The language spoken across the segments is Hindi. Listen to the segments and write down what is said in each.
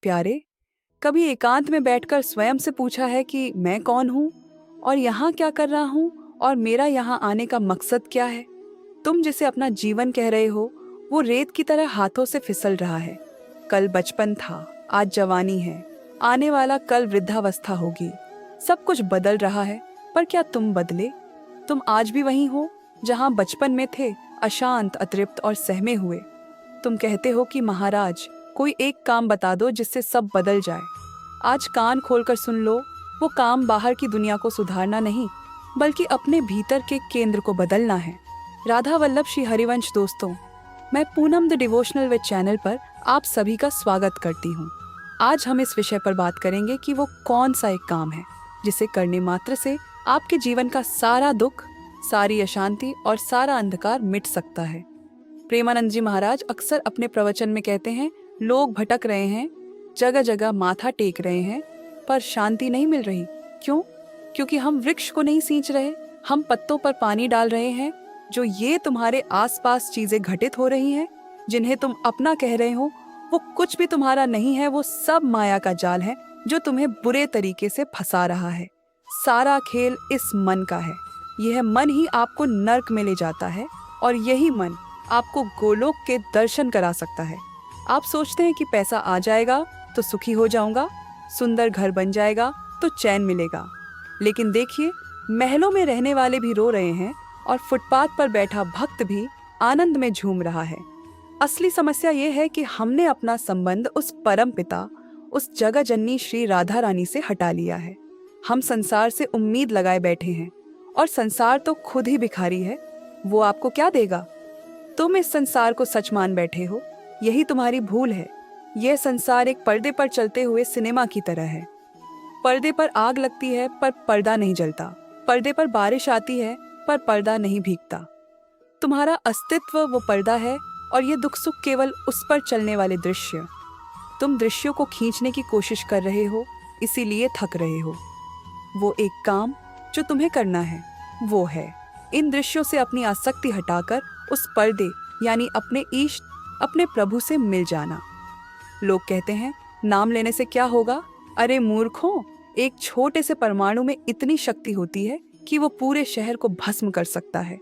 प्यारे, कभी एकांत में बैठकर स्वयं से पूछा है कि मैं कौन हूँ और यहाँ क्या कर रहा हूँ और मेरा यहाँ आने का मकसद क्या है? तुम जिसे अपना जीवन कह रहे हो, वो रेत की तरह हाथों से फिसल रहा है। कल बचपन था, आज जवानी है, आने वाला कल वृद्धावस्था होगी। सब कुछ बदल रहा है, पर क्या तुम बदले? तुम आज भी वही हो जहाँ बचपन में थे, अशांत, अतृप्त और सहमे हुए। तुम कहते हो कि महाराज, कोई एक काम बता दो जिससे सब बदल जाए। आज कान खोलकर सुन लो, वो काम बाहर की दुनिया को सुधारना नहीं, बल्कि अपने भीतर के केंद्र को बदलना है। राधा वल्लभ श्री हरिवंश दोस्तों, मैं Poonam the devotional with channel पर आप सभी का स्वागत करती हूँ। आज हम इस विषय पर बात करेंगे कि वो कौन सा एक काम है जिसे करने मात्र से आपके जीवन का सारा दुख, सारी अशांति और सारा अंधकार मिट सकता है। प्रेमानंद जी महाराज अक्सर अपने प्रवचन में कहते हैं, लोग भटक रहे हैं, जगह जगह माथा टेक रहे हैं, पर शांति नहीं मिल रही। क्यों? क्योंकि हम वृक्ष को नहीं सींच रहे, हम पत्तों पर पानी डाल रहे हैं। जो ये तुम्हारे आसपास चीजें घटित हो रही हैं, जिन्हें तुम अपना कह रहे हो, वो कुछ भी तुम्हारा नहीं है। वो सब माया का जाल है जो तुम्हें बुरे तरीके से फंसा रहा है। सारा खेल इस मन का है। यह मन ही आपको नर्क में ले जाता है और यही मन आपको गोलोक के दर्शन करा सकता है। आप सोचते हैं कि पैसा आ जाएगा तो सुखी हो जाऊंगा, सुंदर घर बन जाएगा तो चैन मिलेगा। लेकिन देखिए, महलों में रहने वाले भी रो रहे हैं और फुटपाथ पर बैठा भक्त भी आनंद में झूम रहा है। असली समस्या ये है कि हमने अपना संबंध उस परम पिता, उस जगत जननी श्री राधा रानी से हटा लिया है। हम संसार से उम्मीद लगाए बैठे हैं और संसार तो खुद ही भिखारी है। वो आपको क्या देगा? तुम इस संसार को सच मान बैठे हो। यही तुम्हारी भूल है। यह संसार एक पर्दे पर चलते हुए सिनेमा की तरह है। पर्दे पर आग लगती है पर पर्दा नहीं जलता। पर्दे पर बारिश आती है पर पर्दा नहीं भीगता। तुम्हारा अस्तित्व वो पर्दा है और ये दुख सुख केवल उस पर चलने वाले दृश्य। तुम दृश्यों को खींचने की कोशिश कर रहे हो, इसीलिए थक रहे हो। वो एक काम जो तुम्हें करना है वो है इन दृश्यों से अपनी आसक्ति हटाकर उस पर्दे यानी अपने ईष्ट, अपने प्रभु से मिल जाना। लोग कहते हैं, नाम लेने से क्या होगा? अरे मूर्खों, एक छोटे से परमाणु में इतनी शक्ति होती है कि वो पूरे शहर को भस्म कर सकता है।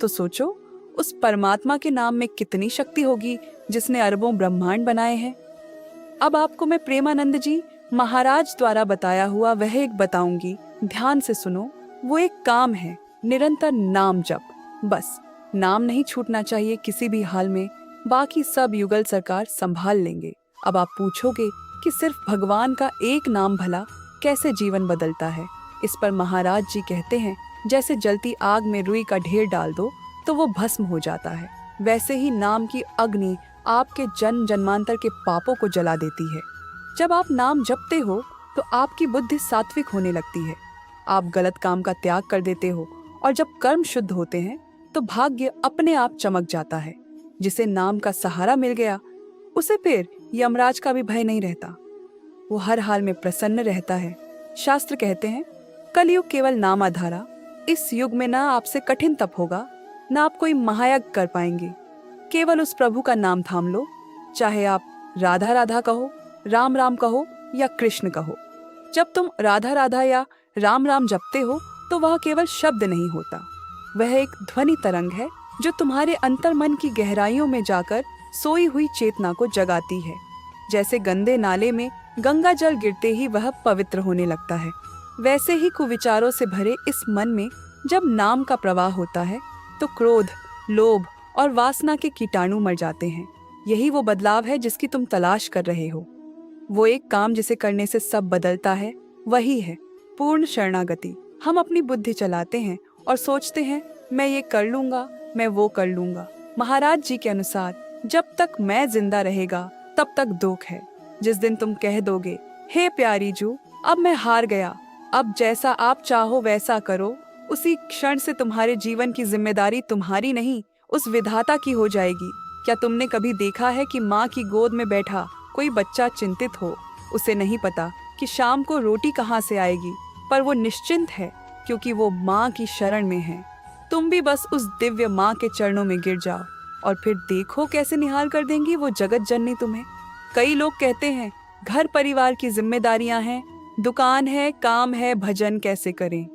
तो सोचो, उस परमात्मा के नाम में कितनी शक्ति होगी जिसने अरबों ब्रह्मांड बनाए हैं। अब आपको मैं प्रेमानंद जी महाराज द्वारा बताया हुआ वह एक बताऊंगी। ध्यान से सुनो। वो एक काम है, निरंतर नाम जप। बस नाम नहीं छूटना चाहिए किसी भी हाल में। बाकी सब युगल सरकार संभाल लेंगे। अब आप पूछोगे कि सिर्फ भगवान का एक नाम भला कैसे जीवन बदलता है? इस पर महाराज जी कहते हैं, जैसे जलती आग में रुई का ढेर डाल दो तो वो भस्म हो जाता है, वैसे ही नाम की अग्नि आपके जन्म जन्मांतर के पापों को जला देती है। जब आप नाम जपते हो तो आपकी बुद्धि सात्विक होने लगती है। आप गलत काम का त्याग कर देते हो और जब कर्म शुद्ध होते हैं तो भाग्य अपने आप चमक जाता है। जिसे नाम का सहारा मिल गया, उसे फिर यमराज का भी भय नहीं रहता। वो हर हाल में प्रसन्न रहता है। शास्त्र कहते हैं, कलयुग केवल नाम आधारा। इस युग में ना आपसे कठिन तप होगा, ना आप कोई महायज्ञ कर पाएंगे। केवल उस प्रभु का नाम थाम लो। चाहे आप राधा राधा कहो, राम राम कहो या कृष्ण कहो। जब तुम राधा राधा या राम राम जपते हो तो वह केवल शब्द नहीं होता, वह एक ध्वनि तरंग है जो तुम्हारे अंतर्मन की गहराइयों में जाकर सोई हुई चेतना को जगाती है। जैसे गंदे नाले में गंगा जल गिरते ही वह पवित्र होने लगता है, वैसे ही कुविचारों से भरे इस मन में जब नाम का प्रवाह होता है तो क्रोध, लोभ और वासना के कीटाणु मर जाते हैं। यही वो बदलाव है जिसकी तुम तलाश कर रहे हो। वो एक काम जिसे करने से सब बदलता है, वही है पूर्ण शरणागति। हम अपनी बुद्धि चलाते हैं और सोचते हैं, मैं ये कर लूंगा, मैं वो कर लूंगा। महाराज जी के अनुसार, जब तक मैं जिंदा रहेगा तब तक दुख है। जिस दिन तुम कह दोगे, हे प्यारी जू, अब मैं हार गया, अब जैसा आप चाहो वैसा करो, उसी क्षण से तुम्हारे जीवन की जिम्मेदारी तुम्हारी नहीं, उस विधाता की हो जाएगी। क्या तुमने कभी देखा है कि माँ की गोद में बैठा कोई बच्चा चिंतित हो? उसे नहीं पता कि शाम को रोटी कहाँ से आएगी, पर वो निश्चिंत है क्योंकि वो माँ की शरण में है। तुम भी बस उस दिव्य माँ के चरणों में गिर जाओ और फिर देखो कैसे निहाल कर देंगी वो जगत जननी तुम्हें। कई लोग कहते हैं, घर परिवार की जिम्मेदारियां हैं, दुकान है, काम है, भजन कैसे करें?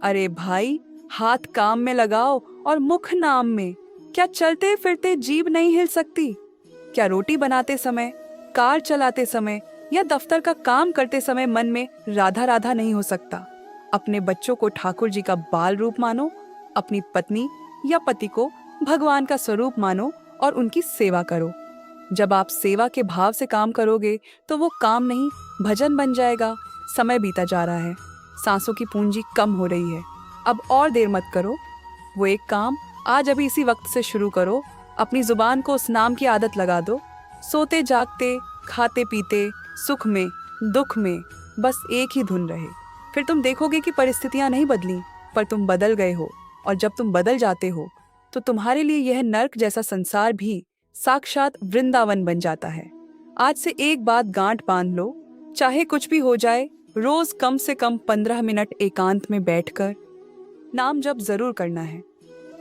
अरे भाई, हाथ काम में लगाओ और मुख नाम में। क्या चलते फिरते जीभ नहीं हिल सकती? क्या रोटी बनाते समय, कार चलाते समय या दफ्तर का काम करते समय मन में राधा राधा नहीं हो सकता? अपने बच्चों को ठाकुर जी का बाल रूप मानो, अपनी पत्नी या पति को भगवान का स्वरूप मानो और उनकी सेवा करो। जब आप सेवा के भाव से काम करोगे तो वो काम नहीं, भजन बन जाएगा। समय बीता जा रहा है, सांसों की पूंजी कम हो रही है। अब और देर मत करो, वो एक काम आज अभी इसी वक्त से शुरू करो। अपनी जुबान को उस नाम की आदत लगा दो। सोते जागते, खाते पीते, सुख में दुख में बस एक ही धुन रहे। फिर तुम देखोगे कि परिस्थितियां नहीं बदली, पर तुम बदल गए हो। और जब तुम बदल जाते हो तो तुम्हारे लिए यह नर्क जैसा संसार भी साक्षात वृंदावन बन जाता है। आज से एक बात गांठ बांध लो, चाहे कुछ भी हो जाए, रोज कम से कम 15 मिनट एकांत में बैठकर नाम जप जरूर करना है।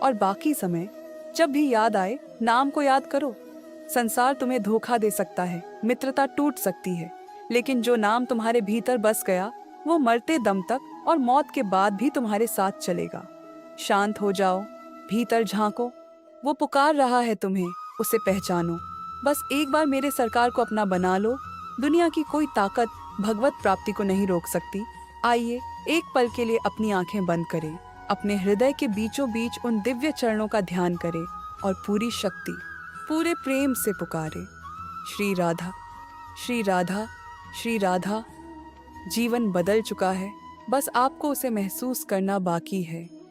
और बाकी समय जब भी याद आए नाम को याद करो। संसार तुम्हें धोखा दे सकता है, मित्रता टूट सकती है, लेकिन जो नाम तुम्हारे भीतर बस गया वो मरते दम तक और मौत के बाद भी तुम्हारे साथ चलेगा। शांत हो जाओ, भीतर झांको, वो पुकार रहा है तुम्हें, उसे पहचानो। बस एक बार मेरे सरकार को अपना बना लो। दुनिया की कोई ताकत भगवत प्राप्ति को नहीं रोक सकती। आइए एक पल के लिए अपनी आंखें बंद करें, अपने हृदय के बीचों बीच उन दिव्य चरणों का ध्यान करें और पूरी शक्ति, पूरे प्रेम से पुकारे, श्री राधा, श्री राधा, श्री राधा। जीवन बदल चुका है, बस आपको उसे महसूस करना बाकी है।